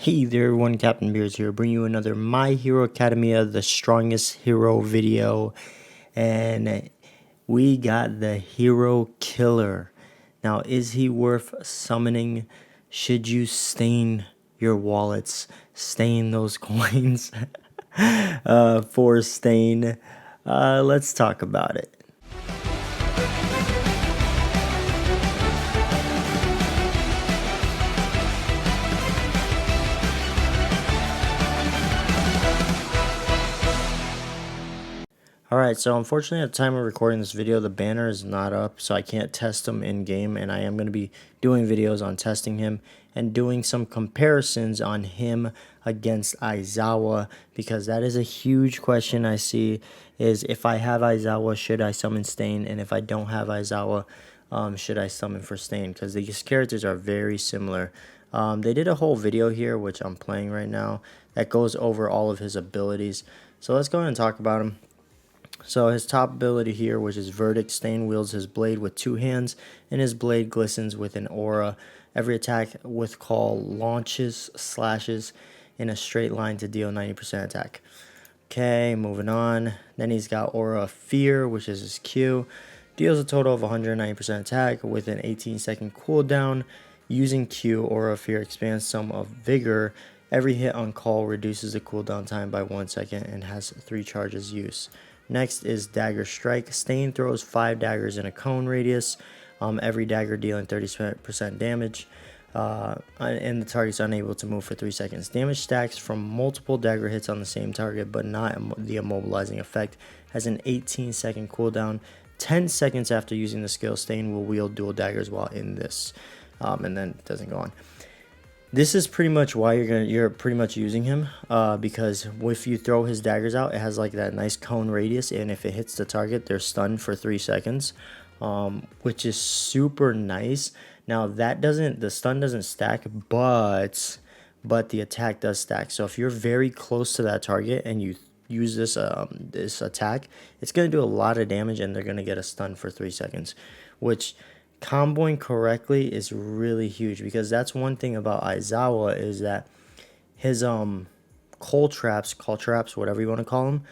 Hey there everyone, Captain Beards here, bringing you another My Hero Academia, the strongest hero video, and we got the Hero Killer. Now, is he worth summoning? Should you stain your wallets, stain those coins for stain? Let's talk about it. Alright, so unfortunately at the time of recording this video, the banner is not up, so I can't test him in-game, and I am going to be doing videos on testing him and doing some comparisons on him against Aizawa, because that is a huge question I see, is if I have Aizawa, should I summon Stain, and if I don't have Aizawa, should I summon for Stain, because these characters are very similar. They did a whole video here, which I'm playing right now, that goes over all of his abilities, so let's go ahead and talk about him. So his top ability here, which is Verdict, Stain wields his blade with two hands, and his blade glistens with an aura. Every attack with call launches slashes in a straight line to deal 90% attack. Okay, moving on. Then he's got Aura of Fear, which is his Q. Deals a total of 190% attack with an 18-second cooldown. Using Q, Aura of Fear expands some of Vigor. Every hit on call reduces the cooldown time by 1 second and has 3 charges use. Next is Dagger Strike. Stain throws 5 daggers in a cone radius, every dagger dealing 30% damage, and the target's unable to move for 3 seconds. Damage stacks from multiple dagger hits on the same target, but not the immobilizing effect. Has an 18-second cooldown. 10 seconds after using the skill, Stain will wield dual daggers while in this, and then it doesn't go on. This is pretty much why you're pretty much using him, because if you throw his daggers out, it has like that nice cone radius, and if it hits the target, they're stunned for 3 seconds, which is super nice. Now the stun doesn't stack, but the attack does stack. So if you're very close to that target and you use this this attack, it's gonna do a lot of damage, and they're gonna get a stun for 3 seconds, which comboing correctly is really huge, because that's one thing about Aizawa, is that his call traps, whatever you want to call them,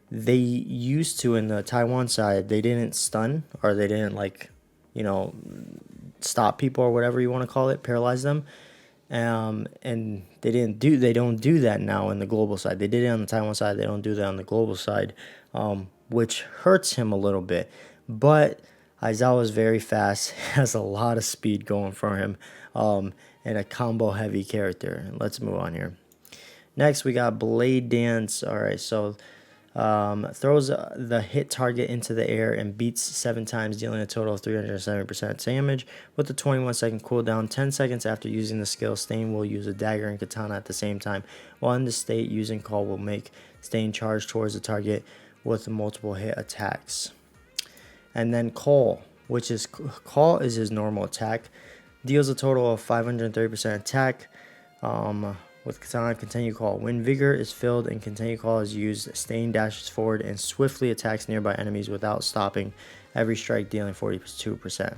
they used to, in the Taiwan side, they didn't stun, or they didn't, like, you know, stop people or whatever you want to call it, paralyze them, and they don't do that now in the global side. They did it on the Taiwan side, they don't do that on the global side, which hurts him a little bit. But Aizawa is very fast, has a lot of speed going for him, and a combo heavy character. Let's move on here. Next, we got Blade Dance. Alright, so throws the hit target into the air and beats 7 times, dealing a total of 370% damage with a 21-second cooldown. 10 seconds after using the skill, Stain will use a dagger and katana at the same time. While in this state, using call will make Stain charge towards the target with multiple hit attacks. And then Call is his normal attack, deals a total of 530% attack with katana. Continue Call. When Vigor is filled and Continue Call is used, Stain dashes forward and swiftly attacks nearby enemies without stopping, every strike dealing 42%.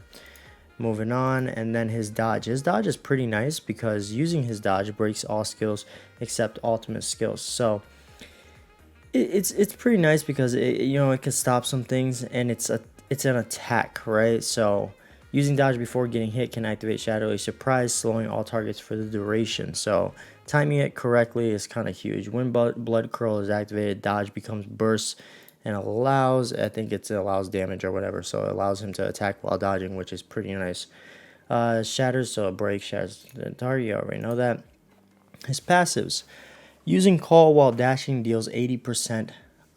Moving on, and then his dodge. His dodge is pretty nice, because using his dodge breaks all skills except ultimate skills. So it's pretty nice, because it can stop some things, and it's an attack, right? So using dodge before getting hit can activate Shadowy Surprise, slowing all targets for the duration. So timing it correctly is kind of huge. When Blood Curl is activated, dodge becomes burst and allows, I think it allows damage or whatever, so it allows him to attack while dodging, which is pretty nice. Shatters, so a break shatters the target, you already know that. His passives. Using Call while dashing deals 80%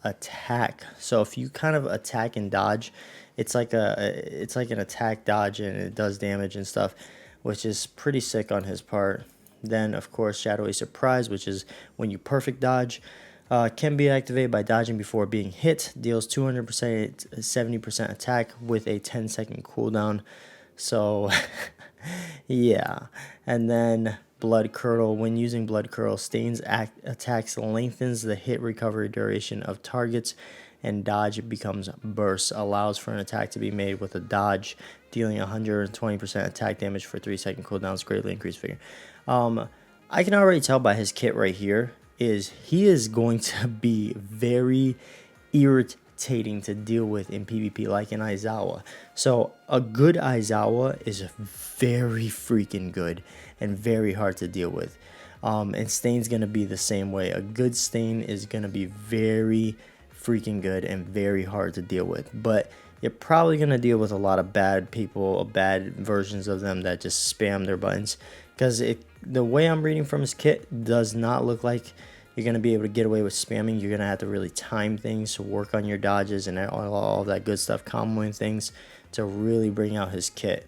attack. So if you kind of attack and dodge, it's like an attack dodge, and it does damage and stuff, which is pretty sick on his part. Then of course Shadowy Surprise, which is when you perfect dodge, can be activated by dodging before being hit, deals 200% 70% attack with a 10-second cooldown. So yeah. And then Blood Curdle. When using Blood Curdle, Stain's attacks lengthens the hit recovery duration of targets, and dodge becomes burst. Allows for an attack to be made with a dodge, dealing 120% attack damage for 3-second cooldowns, greatly increased figure. I can already tell by his kit right here is he is going to be very irritating to deal with in PvP like an Aizawa. So a good Aizawa is very freaking good and very hard to deal with. And Stain's going to be the same way. A good Stain is going to be very freaking good and very hard to deal with. But you're probably going to deal with a lot of bad people, bad versions of them that just spam their buttons. Because the way I'm reading from his kit does not look like you're going to be able to get away with spamming. You're going to have to really time things, work on your dodges and all that good stuff, comboing things to really bring out his kit.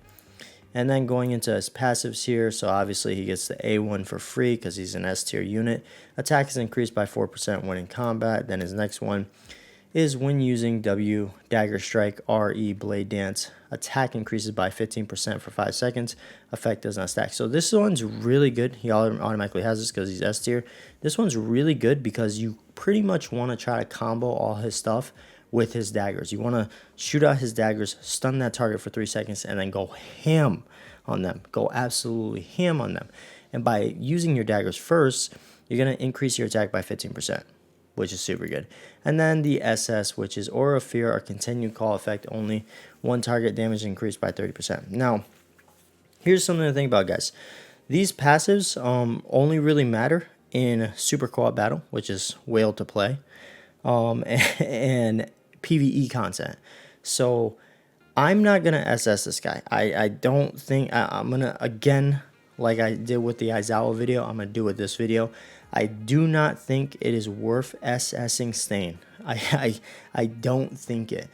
And then going into his passives here, so obviously he gets the A1 for free because he's an S tier unit. Attack is increased by 4% when in combat. Then his next one is when using W, Dagger Strike, RE, Blade Dance. Attack increases by 15% for 5 seconds. Effect does not stack. So this one's really good. He automatically has this because he's S tier. This one's really good because you pretty much want to try to combo all his stuff with his daggers. You want to shoot out his daggers, stun that target for 3 seconds, and then go ham on them. Go absolutely ham on them. And by using your daggers first, you're going to increase your attack by 15%, which is super good. And then the SS, which is Aura of Fear or Continued Call effect only. One target damage increased by 30%. Now, here's something to think about, guys. These passives only really matter in Super Co-op Battle, which is whale to play, and PvE content. So I'm not going to SS this guy. I don't think I'm going to, again, like I did with the Aizawa video, I'm going to do with this video. I do not think it is worth SSing Stain. I don't think it.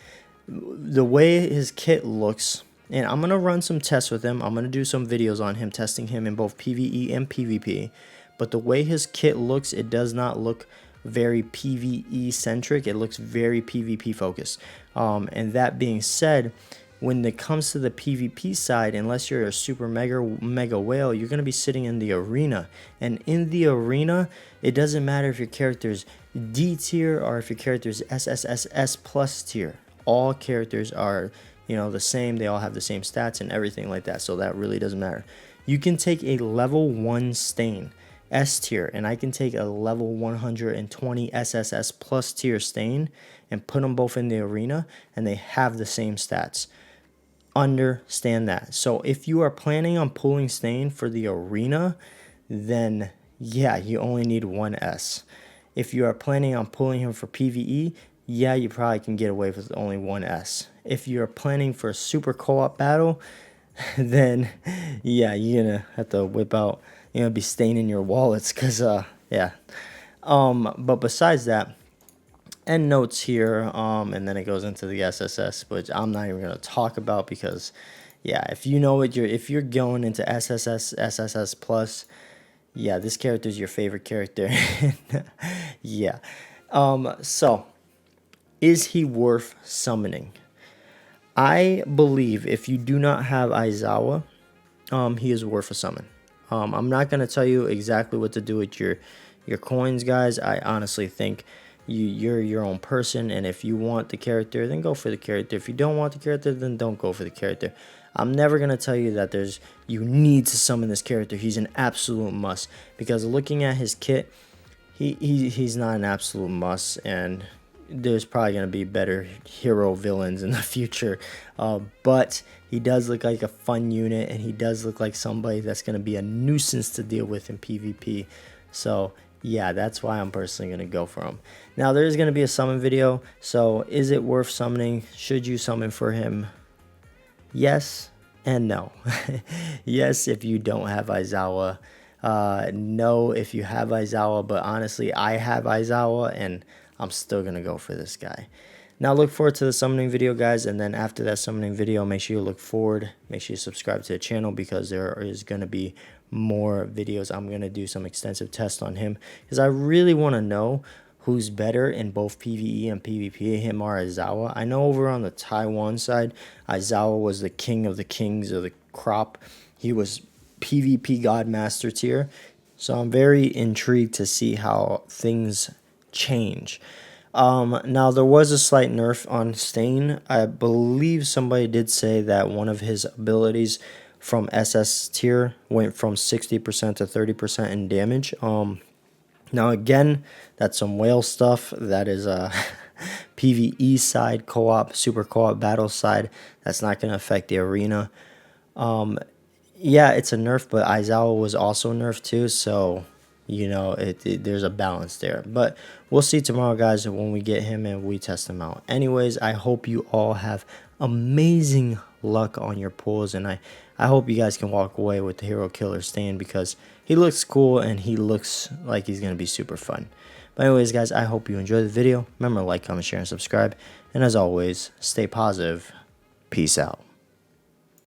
The way his kit looks, and I'm going to run some tests with him. I'm going to do some videos on him, testing him in both PvE and PvP. But the way his kit looks, it does not look very PvE centric. It looks very PvP focused. And that being said, when it comes to the PvP side, unless you're a super mega whale, you're going to be sitting in the arena. And in the arena, it doesn't matter if your character's D tier or if your character's SSSS plus tier. All characters are, you know, the same. They all have the same stats and everything like that. So that really doesn't matter. You can take a level 1 Stain S tier, and I can take a level 120 SSS plus tier Stain and put them both in the arena, and they have the same stats. Understand that. So if you are planning on pulling Stain for the arena, then yeah, you only need 1 S. If you are planning on pulling him for PvE, yeah, you probably can get away with only 1 S. If you're planning for a super co-op battle, then yeah, you're gonna have to whip out, you know, be staining your wallets, because yeah. But besides that, end notes here, and then it goes into the SSS, which I'm not even gonna talk about, because yeah, if you know what if you're going into SSS plus, yeah, this character is your favorite character. Yeah. So is he worth summoning? I believe if you do not have Aizawa, he is worth a summon. I'm not going to tell you exactly what to do with your coins, guys. I honestly think you're your own person, and if you want the character, then go for the character. If you don't want the character, then don't go for the character. I'm never going to tell you that you need to summon this character. He's an absolute must, because looking at his kit, he's not an absolute must, and there's probably going to be better hero villains in the future, but he does look like a fun unit, and he does look like somebody that's going to be a nuisance to deal with in PvP. So yeah, that's why I'm personally going to go for him. Now there's going to be a summon video, so is it worth summoning? Should you summon for him? Yes and no. Yes, if you don't have Aizawa. No, if you have Aizawa, but honestly, I have Aizawa, and I'm still going to go for this guy. Now look forward to the summoning video, guys, and then after that summoning video, make sure you look forward. Make sure you subscribe to the channel, because there is going to be more videos. I'm going to do some extensive tests on him, because I really want to know who's better in both PvE and PvP, him or Aizawa. I know over on the Taiwan side, Aizawa was the king of the kings of the crop. He was PvP Godmaster tier. So I'm very intrigued to see how things change. Now there was a slight nerf on Stain. I believe somebody did say that one of his abilities from SS tier went from 60% to 30% in damage. Now again, that's some whale stuff. That is PvE side, co-op, super co-op battle side. That's not going to affect the arena. Yeah, it's a nerf, but Aizawa was also nerfed too, so you know there's a balance there. But we'll see tomorrow, guys, when we get him and we test him out. Anyways, I hope you all have amazing luck on your pulls, and I hope you guys can walk away with the Hero Killer stand, because he looks cool and he looks like he's gonna be super fun. But anyways, guys, I hope you enjoyed the video. Remember to like, comment, share, and subscribe. And as always, stay positive. Peace out.